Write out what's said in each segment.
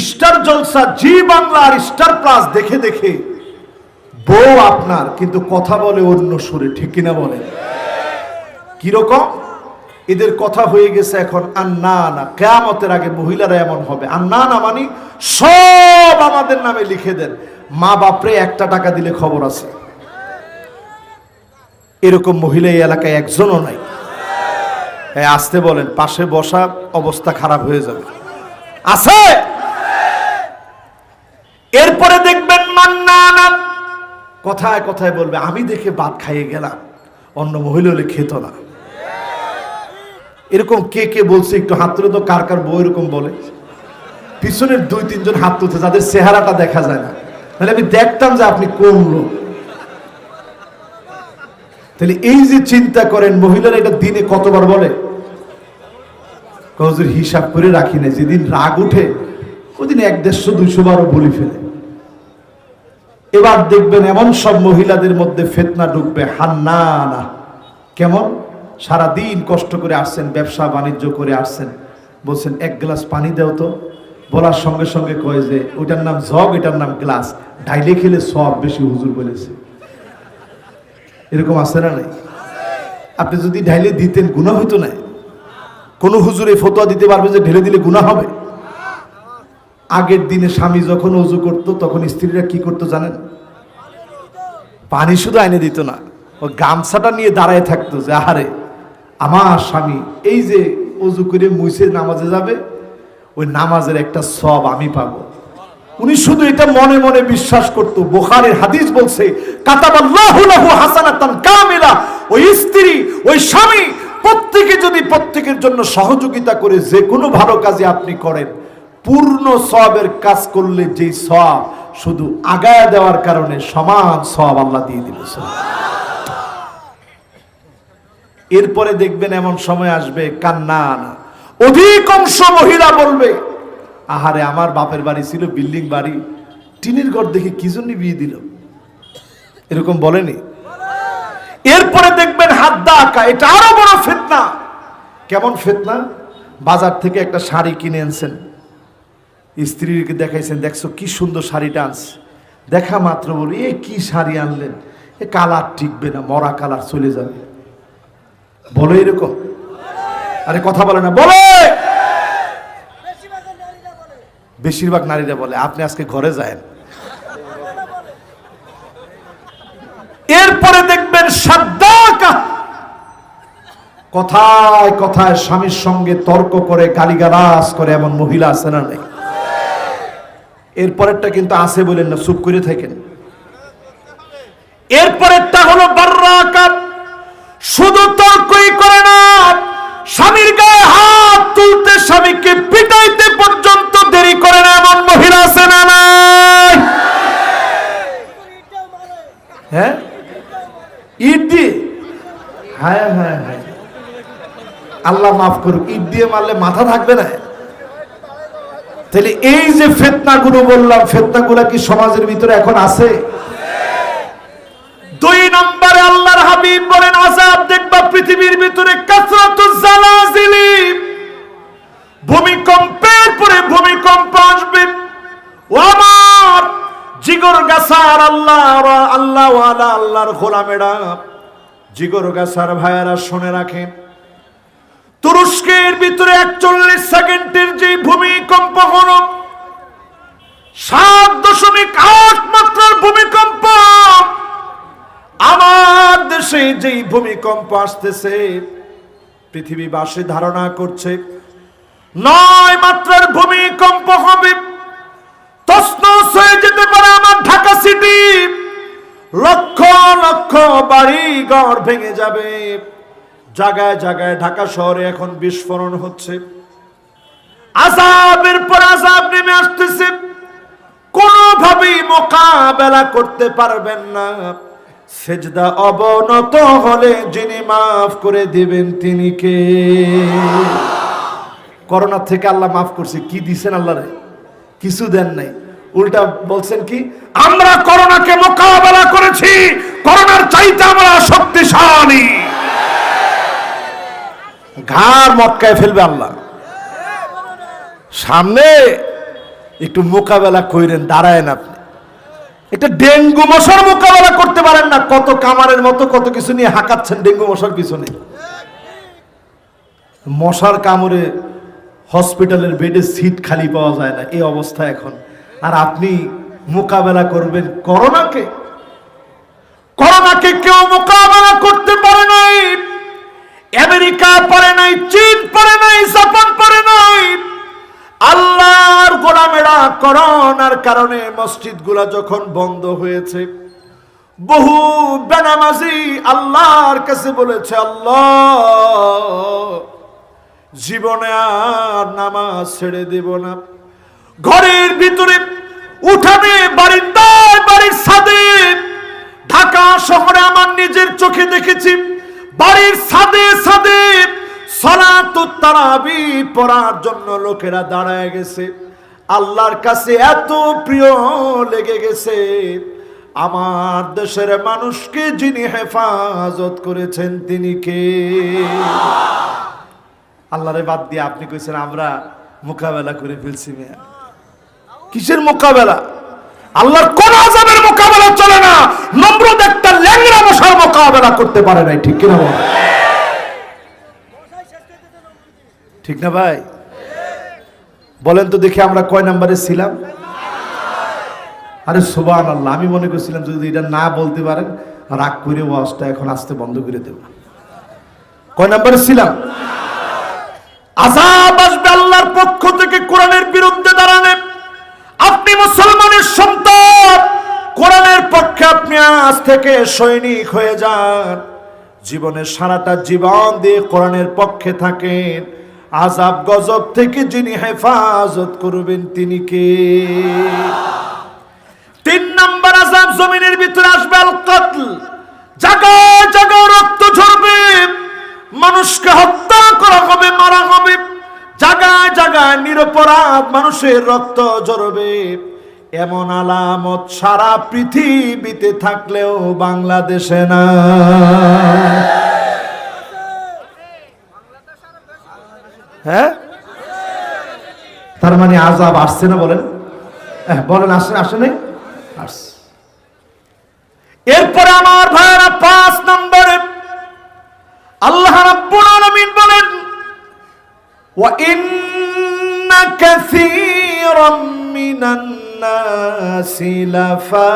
Star জলসা, জি বাংলা আর star plus দেখে দেখে বউ আপনার, কিন্তু কথা বলে অন্য সুরে, ঠিক কিনা বলে? কিরকম? এদের কথা হয়ে গেছে এখন আন্না না, কিয়ামতের আগে মহিলারা এমন হবে। আন্না না মানে সব আমাদের নামে লিখে দেন, মা বাপরে 1 টাকা দিলে খবর আছে। এরকম মহিলা এই এলাকায় একজনও নাই। আসতে বলেন, পাশে বসা অবস্থা খারাপ হয়ে যাবে। আছে? এরপরে দেখবেন মান্নানা, কথায় কথায় বলবে আমি দেখে ভাত খাইয়ে গেলাম, অন্য মহিলা হলে খেত না। এরকম কে কে বলছে একটু হাত তুলে তো, কার কার বউ এরকম বলে? পিছনের 2-3 জন হাত তুলছে যাদের চেহারাটা দেখা যায় না, তাহলে আমি দেখতাম যে আপনি কোন লোক। তাহলে এই যে চিন্তা করেন, মহিলারা এটা দিনে কতবার বলে? হুজুর হিসাব করে রাখি না, যেদিন রাগ উঠে ওদিন 100-150 বারও বলি ফেলে। এবার দেখবেন এমন সব মহিলাদের মধ্যে ফিতনা ঢুকবে। হান্নানা কেমন? সারাদিন কষ্ট করে আসছেন, ব্যবসা বাণিজ্য করে আসছেন, বলছেন 1 গ্লাস পানি দাও তো, বলার সঙ্গে সঙ্গে কয় যে ওইটার নাম জগ, এটার নাম গ্লাস, ঢাইলে খেলে সব বেশি, হুজুর বলেছে। এরকম আছে না নাই? আপনি যদি ঢাইলে দিতেন গুনাহ হইতো না? কোন হুজুর এই ফতোয়া দিতে পারবে যে ঢেলে দিলে গুনাহ হবে? আগের দিনে স্বামী যখন ওযু করতো তখন স্ত্রীরা কি করতো জানেন? পানি শুধু আইনে দিত না, ও গামছাটা নিয়ে দাঁড়ায় থাকতো যে আহারে আমার স্বামী এই যে ওযু করে মুছে নামাজে যাবে, ওই নামাজের একটা সওয়াব আমি পাবো। উনি শুধু এটা মনে মনে বিশ্বাস করতো। বুখারীর হাদিস বলছে, কাতাবাল্লাহু লাহু হাসানাতান কামিলা। ওই স্ত্রী, ওই স্বামী প্রত্যেকে যদি প্রত্যেকের জন্য সহযোগিতা করে যে কোনো ভালো কাজে আপনি করেন, পূর্ণ সওয়াবের কাজ করলে যেই সওয়াব, শুধু আগায়া দেওয়ার কারণে সমান সওয়াব আল্লাহ দিয়ে দিল। এরপরে দেখবেন এমন সময় আসবে কান্নানা, অধিকাংশ মহিলা বলবে আহারে আমার বাপের বাড়ি ছিল বিল্ডিং বাড়ি, টিনের ঘর দেখে কি জন্য বিয়ে দিল? এরকম বলেনি? এরপরে দেখবেন হাদ্দাকা, এটা আরো বড় ফিতনা। কেমন ফিতনা? বাজার থেকে একটা শাড়ি কিনে আনছেন, স্ত্রীকে দেখাইছেন, দেখছো কি সুন্দর শাড়িটা আনছে, দেখা মাত্র বলি এ কি শাড়ি আনলেন, এ কালার টিকবে না, মরা কালার চলে যাবে। বলো এরকম? আরে কথা বলে না, বলে। বেশিরভাগ নারীরা বলে। আপনি আজকে ঘরে যান। এরপরে দেখবেন সাদ্দাকা, কথায় কথায় স্বামীর সঙ্গে তর্ক করে গালিগালাজ করে এমন মহিলা আছে না নাই? এরপরেরটা কিন্তু আছে বলেন না, চুপ করে থাকেন। এরপরেরটা হলো বাররাকা, শুধু তর্কই করে না, স্বামীর গায়ে হাত তুলতে, স্বামীকে পিটাইতে পর্যন্ত দেরি করে না এমন মহিলা আছে না নাই? হ্যাঁ, ইট দিয়ে, হ্যাঁ হ্যাঁ হ্যাঁ, আল্লাহ মাফ করুক, ইট দিয়ে মারলে মাথা থাকবে না। তাহলে এই যে ফিতনাগুলো বললাম, ফিতনাগুলো কি সমাজের ভিতরে এখন আছে? 2 নম্বরে আল্লাহর হাবিব বলেন আযাব দেখবা পৃথিবীর ভিতরে, কাসরাতুজ জালাজিলি, ভূমিকম্পের পরে ভূমিকম্প আসবে। ও আমার জিগর গাছার আল্লাহ ওয়ালা আল্লাহর গোলামেরা, জিগর গাছার ভাইয়েরা শুনে রাখেন, তুরস্কের ভিতরে 41 সেকেন্ডের যে ভূমিকম্প হলো, 7.8 মাত্রার ভূমিকম্প। আমার দেশে যেই ভূমিকম্প আসতেছে, পৃথিবীবাসী ধারণা করছে 9 মাত্রার ভূমিকম্প হবে। তছনছ হয়ে যেতে পারে আমার ঢাকা সিটি, লক্ষ লক্ষ বাড়ি ঘর ভেঙে যাবে। জায়গায় জায়গায় ঢাকা শহরে এখন বিস্ফোরণ হচ্ছে। আযাবের পর আযাব নেমে আসতেছে, কোনোভাবেই মোকাবেলা করতে পারবেন না। সেজদা অবনত হলে যিনি মাফ করে দিবেন তিনি কে? করোনা থেকে আল্লাহ মাফ করছে, কি দিছেন আল্লাহ রে? কিছু দেন নাই, উল্টা বলছেন কি আমরা করোনাকে মোকাবেলা করেছি, করোনার চাইতে আমরা শক্তিশালী। ঘাড় মটকায় ফেলবে আল্লাহ। সামনে একটু মোকাবেলা কইরেন, দাঁড়ায়েন আপনি। এটা ডেঙ্গু মশার মোকাবেলা করতে পারেন না, কত কামারের মতো কত কিছু নিয়ে হাঁকাচ্ছেন ডেঙ্গু মশার পিছনে। মশার কামড়ে হসপিটালের বেডে সিট খালি পাওয়া যায় না, এই অবস্থা এখন। আর আপনি মোকাবেলা করবেন করোনাকে? করোনাকে কেউ মোকাবেলা করতে পারে নাই। আমেরিকা পারে নাই, চীন পারে নাই, জাপান পারে নাই। আল্লাহর গোলামেরা করোনার কারণে মসজিদগুলা যখন বন্ধ হয়েছে, বহু বেনামাজি আল্লাহর কাছে বলেছে, আল্লাহ জীবনে আর নামাজ ছেড়ে দেব না। ঘরের ভিতরে, উঠানে, বারিন্দায়, বাড়ির ছাদে, ঢাকা শহরে আমার নিজের চোখে দেখেছি, বাড়ির ছাদে ছাদে সালাতুত তারাবি পড়ার জন্য লোকেরা দাঁড়ায় গেছে। আল্লাহর কাছে এত প্রিয় লেগে গেছে, আমার দেশের মানুষকে যিনি হেফাজত করেছেন তিনি কে? আল্লাহরে বাদ দিয়ে আপনি কইছেন আমরা মোকাবেলা করে ফেলছি। মেয়া কিসের মোকাবেলা? আল্লাহর কোন আযাবের মোকাবেলা চলে না। নমরুদ একটা ল্যাংড়া মশার মোকাবেলা করতে পারে নাই, ঠিক কিনা বল? ঠিক না ভাই? বলেন তো দেখি আমরা কয় নাম্বারে ছিলাম? আরে সুবহানাল্লাহ, আমি মনে করছিলাম যদি এটা না বলতে পারেন রাগ করে ওয়াজটা এখন আসতে বন্ধ করে দেব। কয় নাম্বারে ছিলাম? আযাব আসবে আল্লাহর পক্ষ থেকে কোরআনের বিরুদ্ধে দাঁড়ালে। আপনি মুসলমানের সন্তান, কোরআনের পক্ষে আপনি আজ থেকে সৈনিক হয়ে যান। জীবনে সারাটা জীবন দিয়ে কোরআনের পক্ষে থাকেন, আযাব গজব থেকে যিনি হেফাজত করবেন তিনি কে? 3 নাম্বার আযাব জমিনের ভিতরে আসবে আল কতল। জায়গায় জায়গায় রক্ত ঝরবে, মানুষকে হত্যা করা হবে, মারা হবে। জায়গায় জায়গায় নিরপরাধ মানুষের রক্ত ঝরবে। এমন আলামত সারা পৃথিবীতে থাকলেও বাংলাদেশে না। হ্যাঁ, তার মানে আযাব আসছে না? বলেন, বলেন আসে, আসে নাই? আসছে। এরপরে আমার ভাইরা 5 নম্বরে আল্লাহ রাব্বুল আলামিন বলেন, ওয়া ইন্না কাসীরাম মিনান নাসি লাফাসিকুন।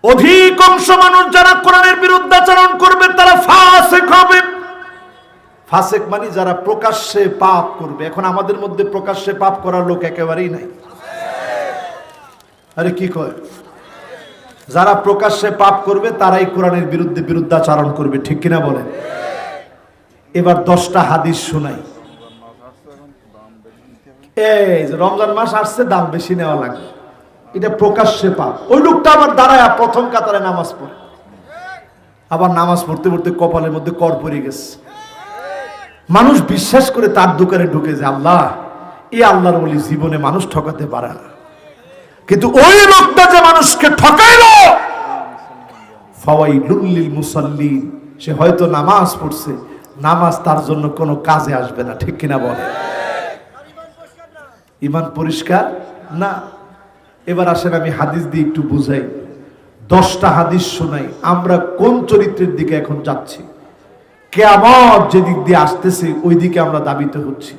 অধিকাংশ মানুষ যারা কোরআনের বিরুদ্ধাচরণ করবে তারা ফাসিক হবে। ফাসিক মানে যারা প্রকাশ্যে পাপ করবে। এখন আমাদের মধ্যে প্রকাশ্যে পাপ করার লোক একেবারেই নাই। আরে কি কয়? যারা প্রকাশ্যে পাপ করবে তারাই কোরআনের বিরুদ্ধে বিরুদ্ধাচরণ করবে, ঠিক কিনা বলেন? এবার 10টা হাদিস শোনাই। এই যে রমজান মাস আসছে, দাম বেশি নেওয়া লাগবে, এটা প্রকাশ্যে পাপ। ওই লোকটা আবার দাঁড়ায় প্রথম কাতারে নামাজ পড়ে, আবার নামাজ পড়তে পড়তে কপালের মধ্যে কর পড়ে গেছে। মানুষ বিশ্বাস করে তার দোকানে ঢুকে যে আল্লাহ, এই আল্লাহর ওলি জীবনে মানুষ ঠকাতে পারে না। কিন্তু ওই লোকটা যে মানুষকে ঠকাইলো, ফাওয়াইলুল লিল মুসাল্লিন, সে হয়তো নামাজ পড়ছে, নামাজ তার জন্য কোনো কাজে আসবে না, ঠিক কিনা বলে? ঈমান পরিষ্কার না। এবার আসেন আমি হাদিস দিয়ে একটু বুঝাই। 10টা হাদিস শোনাই, আমরা কোন চরিত্রের দিকে এখন যাচ্ছি, কিয়ামত যে দিক দিয়ে আসতেছে ওই দিকে আমরা দাবিত হচ্ছি।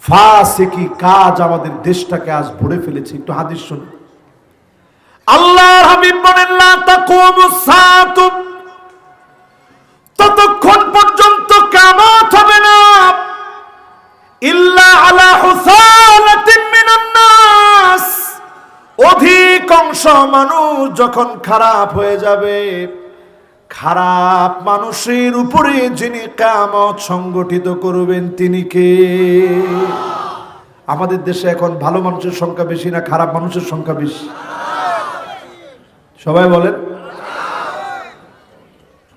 ফাসিকি কাজ আমাদের দেশটাকে আজ ভরে ফেলেছে। একটু হাদিস শুনুন। আল্লাহর হাবিব বলেন, লা তাকুমুস সাআতু, ততক্ষণ পর্যন্ত কিয়ামত হবে না, ইল্লা আলা হুসালাতিন মিনান নাস, অধিকাংশ মানুষ যখন খারাপ হয়ে যাবে, খারাপ মানুষের উপরে যিনি কিয়ামত সংগঠিত করবেন তিনি কে? আমাদের দেশে এখন ভালো মানুষের সংখ্যা বেশি না খারাপ মানুষের সংখ্যা বেশি? সবাই বলেন,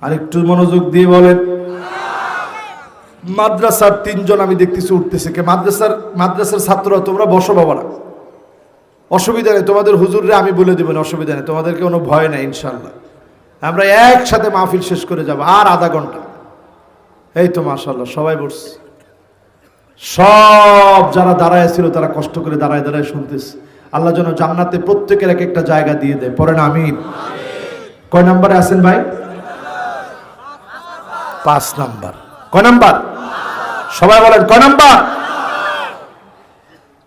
আর একটু মনোযোগ দিয়ে বলেন। মাদ্রাসার 3 জন আমি দেখতেছি উঠতেছে। কে মাদ্রাসার ছাত্ররা তোমরা বসো বাবারা, অসুবিধা নেই, তোমাদের হুজুররে আমি বলে দেবেন, অসুবিধা নেই, তোমাদেরকে কোনো ভয় নাই ইনশাআল্লাহ। আমরা একসাথে মাহফিল শেষ করে যাব আর আধা ঘন্টা। এই তো মাশাআল্লাহ সবাই বসছে, সব যারা দাঁড়ায় ছিল তারা কষ্ট করে দাঁড়ায় দাঁড়ায় শুনতেছে। আল্লাহ যেন জান্নাতে প্রত্যেকের এক একটা জায়গা দিয়ে দেয়, পড়েন আমিন। কয় নাম্বারে আছেন ভাই? 5 নাম্বার। কয় নাম্বার? সবাই বলেন কয় নাম্বার?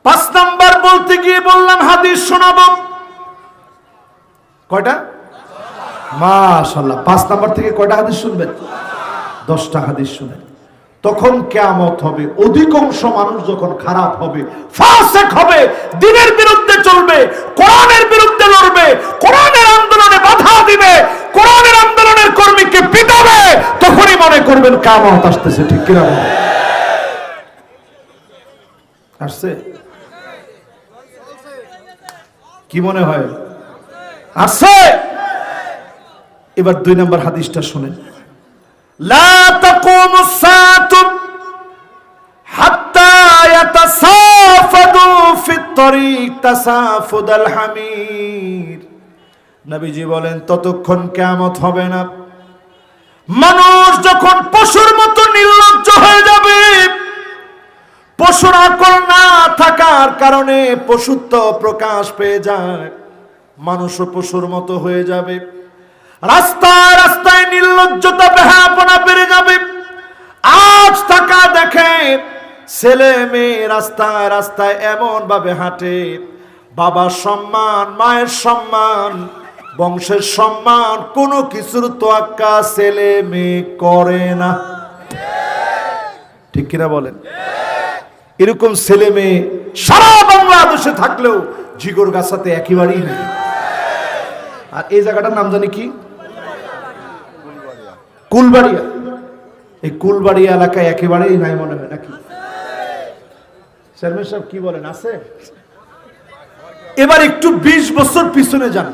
5 নাম্বার বলতে গিয়ে বললাম হাদিস শোনাবো। কয়টা? মাশাআল্লাহ 5 নাম্বার থেকে কয়টা হাদিস শুনবেন? 10টা হাদিস শুনেন। তখন কিয়ামত হবে, অধিকাংশ মানুষ যখন খারাপ হবে, ফাসিক হবে, দ্বীনের বিরুদ্ধে চলবে, কোরআনের বিরুদ্ধে লড়বে, কোরআনের আন্দোলনে বাধা দিবে, কোরআনের আন্দোলনের কর্মীকে পিটাবে, তখনই মনে করবেন কিয়ামত আসতেছে। ঠিক কি না? আসছে? কি মনে হয় আসছে? এবার 2 নম্বর হাদিসটা শুনেন। লা তাকুমুস সাআতু হাত্তা ইয়াতাসাফাদু ফিত তরিক তাসাফুদাল হামির। নবীজি বলেন ততক্ষণ কিয়ামত হবে না মানুষ যখন পশুর মতো নির্লজ্জ হয়ে যাবে। পশুর আকল না থাকার কারণে পশুত্ব প্রকাশ পেয়ে যায়, মানুষও পশুর মতো হয়ে যাবে। রাস্তায় রাস্তায় নির্লজ্জতা বেহায়াপনা বেড়ে যাবে। আজ টাকা দেখে ছেলে মেয়ে রাস্তায় রাস্তায় এমন ভাবে হাঁটে, বাবার সম্মান, মায়ের সম্মান, বংশের সম্মান কোনো কিছুর তোয়াক্কা ছেলে মেয়ে করে না। ঠিক কিনা বলেন? এরকম ছেলে মেয়ে সারা বাংলাদেশে থাকলেও জিগরগাছাতে একেবারেই নেই। আর এই জায়গাটার নাম জানি কি? কুলবাড়িয়া। এই কুলবাড়িয়া এলাকায় একেবারেই নাই মনে হয় নাকি? চেয়ারম্যান সাহেব কি বলেন, আছে? এবার একটু 20 বছর পিছনে যান।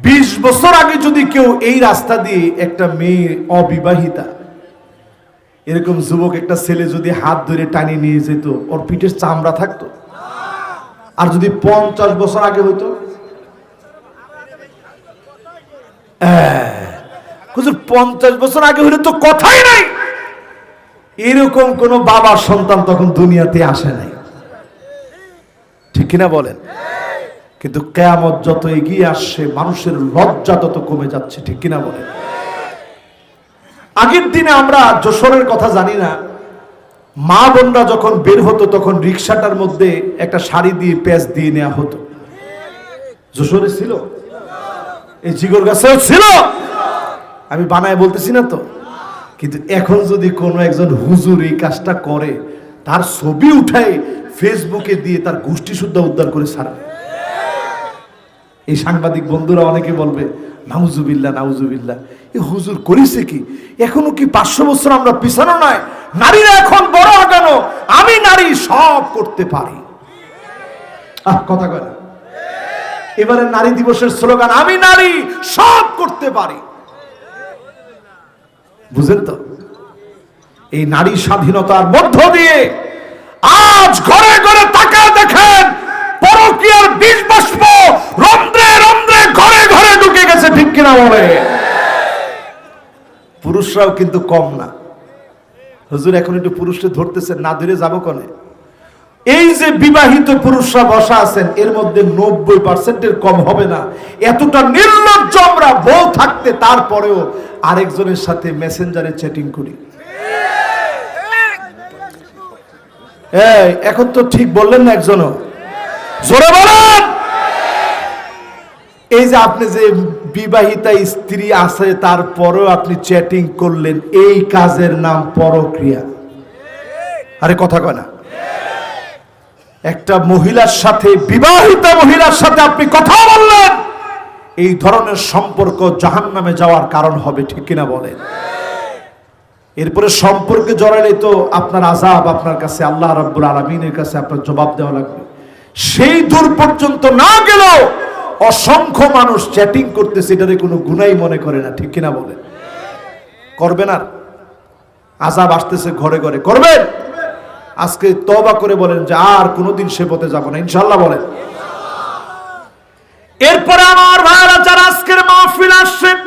20 বছর আগে যদি কেউ এই রাস্তা দিয়ে একটা মেয়ে অবিবাহিতা, এরকম যুবক একটা ছেলে যদি হাত ধরে টানি নিয়ে যেত, ওর পিঠের চামড়া থাকতো? আর যদি 50 বছর আগে হইতো? 50 বছর আগে হলে তো কথাই নাই। এরকম কোন বাবার সন্তান তখন দুনিয়াতে আসে নাই। ঠিক কিনা বলেন? কিন্তু কিয়ামত যত এগিয়ে আসছে মানুষের লজ্জা তত কমে যাচ্ছে। ঠিক কিনা বলেন? আগের দিনে আমরা যশোরের কথা জানি না, মা বোনরা যখন বের হতো তখন রিক্সাটার মধ্যে একটা শাড়ি দিয়ে প্যাচ দিয়ে নেওয়া হতো। যশোরে ছিল, এই জিগরগাছেও ছিল, আমি বানায় বলতেছি না তো। কিন্তু এখন যদি কোনো একজন হুজুর এই কাজটা করে, তার ছবি উঠায় ফেসবুকে দিয়ে তার গোষ্ঠী শুদ্ধা উদ্ধার করে ছাড়বে। এই সাংবাদিক বন্ধুরা অনেকে বলবে নাউজুবিল্লাহ নাউজুবিল্লাহ, এই হুজুর করেছে কি? এখনো কি 500 বছর আমরা পিছানো নয়? নারীরা এখন বড় আগানো, আমি নারী সব করতে পারি। কথা কয় না? এবারে নারী দিবসের স্লোগান আমি নারী সব করতে পারি। বুঝেন তো? এই নারী স্বাধীনতার মধ্য দিয়ে আজ ঘরে ঘরে তাকায় দেখেন পরকীয়ার বীজ বাষ্প রন্ধ্রে রন্ধ্রে ঘরে ঘরে ঢুকে গেছে। ঠিক কিনা বলে? পুরুষরাও কিন্তু কম না। হুজুর এখন একটু পুরুষকে ধরতেছেন, না ধরে যাবো কোনে? এই যে বিবাহিত পুরুষরা বসা আছেন এর মধ্যে 90% কম হবে না এতটা নির্লজ্জ আমরা বউ থাকতে তারপরেও আরেকজনের সাথে মেসেঞ্জারে চ্যাটিং করি। এখন তো ঠিক বললেন না একজনও? জোরে বলেন। এই যে আপনি যে বিবাহিতা স্ত্রী আছে তারপরেও আপনি চ্যাটিং করলেন, এই কাজের নাম পরক্রিয়া। আরে কথা কয় না? একটা মহিলার সাথে, বিবাহিতা মহিলার সাথে আপনি কথা বললেন, এই ধরনের সম্পর্ক জাহান্নামে যাওয়ার কারণ হবে। ঠিক কিনা বলেন? এরপরে সম্পর্কে জড়ালে তো আপনার আযাব আপনার কাছে, আল্লাহ রাব্বুল আলামিনের কাছে আপনার জবাব দেওয়া লাগবে। সেই দূর পর্যন্ত না গেলেও অসংখ্য মানুষ চ্যাটিং করতেছে, এটারে কোনো গুনাহই মনে করে না। ঠিক কিনা বলেন? করবেন? আর আযাব আসতেছে ঘরে ঘরে, করবেন? আজকে তওবা করে বলেন যে আর কোনোদিন সে পথে যাব না, ইনশাআল্লাহ বলেন। এরপরে আমার ভাইরা যারা আজকের মাহফিল আসছেন,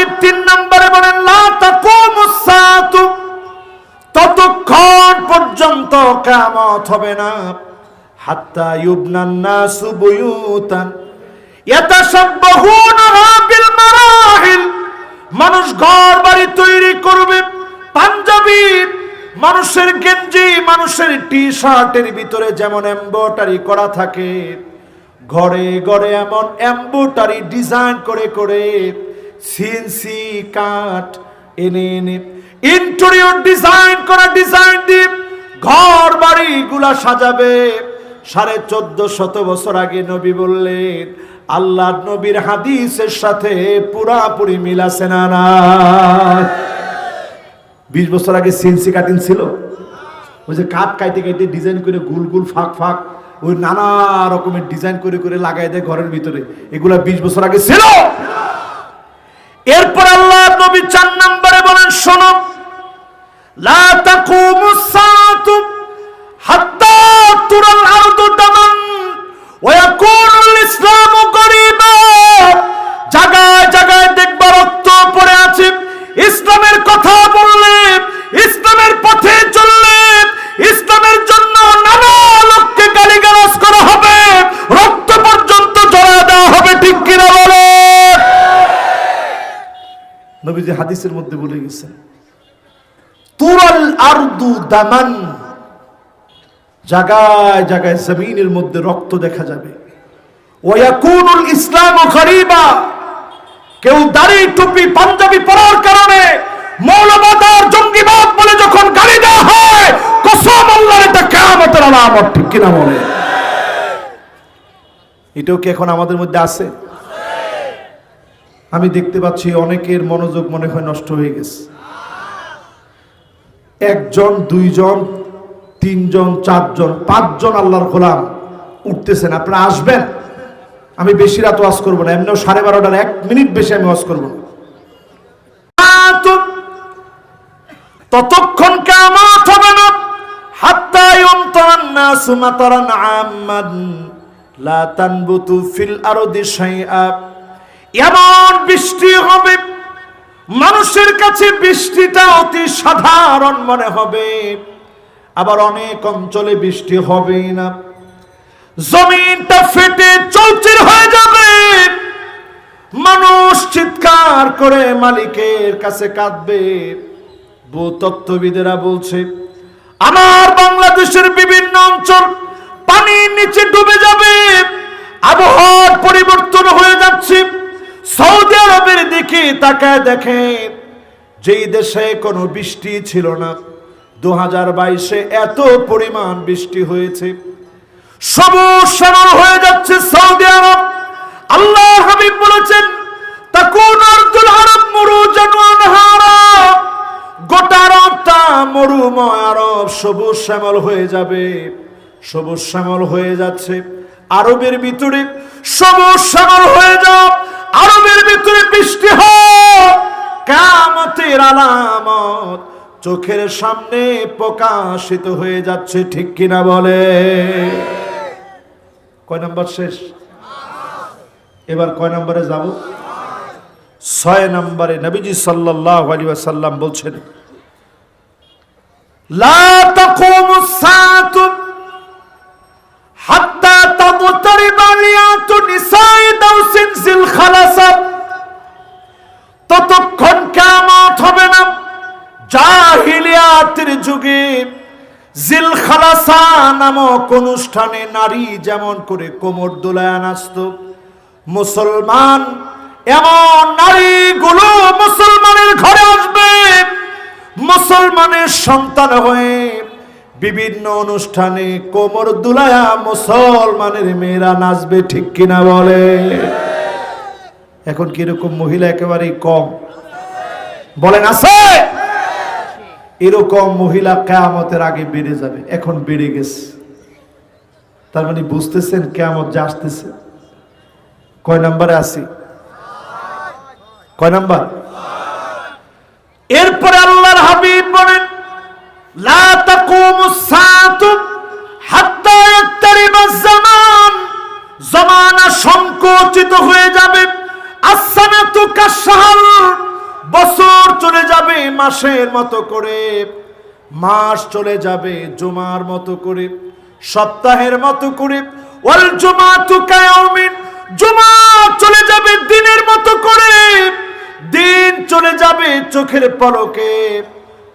হাবিব 3 নম্বরে বলেন লা তাকুমুস সাআতু, ততক্ষণ পর্যন্ত কিয়ামত হবে না হাত্তা ইউবনান নাসু বুয়ুতান ইয়াতাশাব্বাহুনা বিল মারাহিল, মানুষ ঘর বাড়ি তৈরি করবে, পাঞ্জাবি, মানুষের গেঞ্জি, মানুষের টি শার্টের ভিতরে যেমন এমব্রয়ডারি করা থাকে, ঘরে ঘরে এমন এমব্রয়ডারি ডিজাইন করে করে সিএনসি কাঠ এনে এনে ইন্টেরিয়র ডিজাইন করা ডিজাইন দিয়ে ঘর বাড়ি গুলা সাজাবে। 1450 বছর আগে নবী বললেন, আল্লাহর নবীর হাদিসের সাথে পুরাপুরি মিল আছে না না? 20 বছর আগে সিএনসি কাটিং ছিল, ওই যে কাঠ কাইতে কাইতে ডিজাইন করে গুল গুল ফাঁক ফাঁক ওই নানা রকমের ডিজাইন করে করে লাগাই দেয় ঘরের ভিতরে, এগুলা 20 বছর আগে ছিল। এরপর আল্লাহ নবী 4 নম্বরে বলেন, শোনো, লা তাকুমুস সাআতু হাত্তা তুরাল আরদু দামান ওয়া ইয়াকুনুল ইসলামু গরীবা, জায়গায় জায়গায় দেখবা রক্ত পড়ে আছে, ইসলামের কথা বললে, ইসলামের পথে চললে, ইসলামের জন্য নানা লোককে গালিগালাজ করা হবে, রক্ত পর্যন্ত ঝরা দেওয়া হবে, ঠিক কিনা বলে? নবীজি হাদিসের মধ্যে বলে গেছেন, তুরাল আরদু দামান, জায়গায় জায়গায় জমিনের মধ্যে রক্ত দেখা যাবে, ওয়া ইয়াকুনুল ইসলামু গরীবা, কেউ দাড়ি টুপি পাঞ্জাবি পরার কারণে মৌলবাদ আর জঙ্গিবাদ বলে যখন গালি দেওয়া হয়, কসম আল্লাহর, এটা কিয়ামতের আলামত, ঠিক কিনা বলে? এটাও কি এখন আমাদের মধ্যে আছে? আমি দেখতে পাচ্ছি অনেকের মনোযোগ মনে হয় নষ্ট হয়ে গেছে। 1 জন 2 জন 3 জন 4 জন 5 জন আল্লাহর গোলাম উঠতেছেন, আপনারা আসবেন। আমি বেশি রাত ওয়াজ করবো না, এমনিও 12:30টার 1 মিনিট বেশি আমি ওয়াজ করবো না। ততক্ষণ কিয়ামত হবে না হাত্তা ইউমতারান নাসু মাতারান আম্মান লা তানবুতু ফিল আরদি শাইআ, এমন বৃষ্টি হবে মানুষের কাছে বৃষ্টিটা অতি সাধারণ মনে হবে, আবার অনেক অঞ্চলে বৃষ্টি হবেই না, জমিনটা ফেটে চৌচির হয়ে যাবে, মানুষ চিৎকার করে মালিকের কাছে কাঁদবে। ভূতত্ত্ববিদেরা বলছে, আমার বাংলাদেশের বিভিন্ন অঞ্চল পানির নিচে ডুবে যাবে, আবহাওয়ার পরিবর্তন হয়ে যাচ্ছে। সৌদি আরবের দিকে তাকায় দেখেন, যেই দেশে কোনো বৃষ্টি ছিল না, 2022-এ এত পরিমাণ বৃষ্টি হয়েছে, সবুজ শ্যামল হয়ে যাচ্ছে সৌদি আরব। আল্লাহ হাবিব বলেছেন, তাকুন আরদুল আরব মুরুজান ওয়া আনহারা, গোটা আরবটা মরুময় আরব সবুজ শ্যামল হয়ে যাবে। সবুজ শ্যামল হয়ে যাচ্ছে, আরবের ভিতরে সবুজ শ্যামল হয়ে যাও, আরবের ভিতরে বৃষ্টি হয়, কিয়ামতের আলামত চোখের সামনে প্রকাশিত হয়ে যাচ্ছে, ঠিক কিনা বলে? কয় নাম্বার শেষ? এবার কয় নম্বরে যাব? 6 নম্বরে নবীজি সাল্লাল্লাহু আলাইহি ওয়াসাল্লাম বলছেন, লা তাকুমুস সাআতু হাত্তা তাবতারিবা লিয়াতু নিসাই দাউসিন জিল খালাসা, ততক্ষণ কিয়ামত হবে না জাহিলিয়াতের যুগে জিল খালাসা নামক অনুষ্ঠানে নারী যেমন করে কোমর দোলায় নাচত, মুসলমান এমন নারীগুলো মুসলমানের ঘরে আসবে, মুসলমানের সন্তান হয়ে বিভিন্ন অনুষ্ঠানে কোমর দুলায়া মুসলমানের মেয়েরা নাচবে, ঠিক কিনা বলে? এখন কিরকম মহিলা একেবারেই কম, বলেন আছে? এরকম মহিলা কিয়ামতের আগে বেড়ে যাবে, এখন বেড়ে গেছে। তার মানে বুঝতেছেন কিয়ামত যে আসতেছে। কয় নম্বরে আছি? কয় নাম্বার? এরপরে আল্লাহর হাবিব বলেন, লা তাকুমুস সাআতু হাত্তা ইয়াকতারিবাজ জামান, জামানা সংকুচিত হয়ে যাবে। আস-সানাতু কাশ-শাহর, যাবে মাসের মতো করে, মাস চলে যাবে জুমার মতো করে, সপ্তাহের মতো করে। ওয়াল জুমাতু কায়াউমিন, জুমা চলে যাবে দিনের মতো করে, দিন চলে যাবে চোখের পলকে।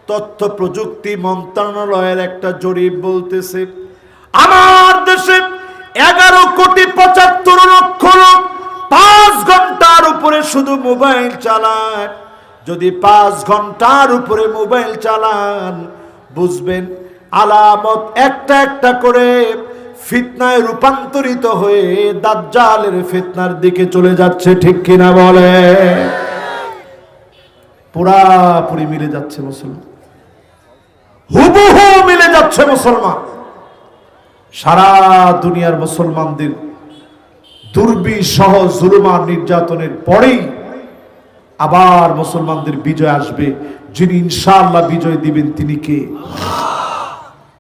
তথ্য প্রযুক্তি মন্ত্রণালয়ের একটা জরিপ বলতেছে আমার দেশে 11,75,00,000 লোক 5 ঘন্টার উপরে শুধু মোবাইল চালায়। যদি 5 ঘন্টার উপরে মোবাইল চালান, বুঝবেন আলামত একটা একটা করে ফিতনায় রূপান্তরিত হয়ে দাজ্জালের ফিতনার দিকে চলে যাচ্ছে। ঠিক কিনা বলে? পুরাপুরি মিলে যাচ্ছে মুসলমান, হুবহু মিলে যাচ্ছে মুসলমান। সারা দুনিয়ার মুসলমানদের দুর্বিসহ জুলুম নির্যাতনের পরেই আবার মুসলমানদের বিজয় আসবে। যিনি ইনশাআল্লাহ বিজয় দিবেন তিনি কে?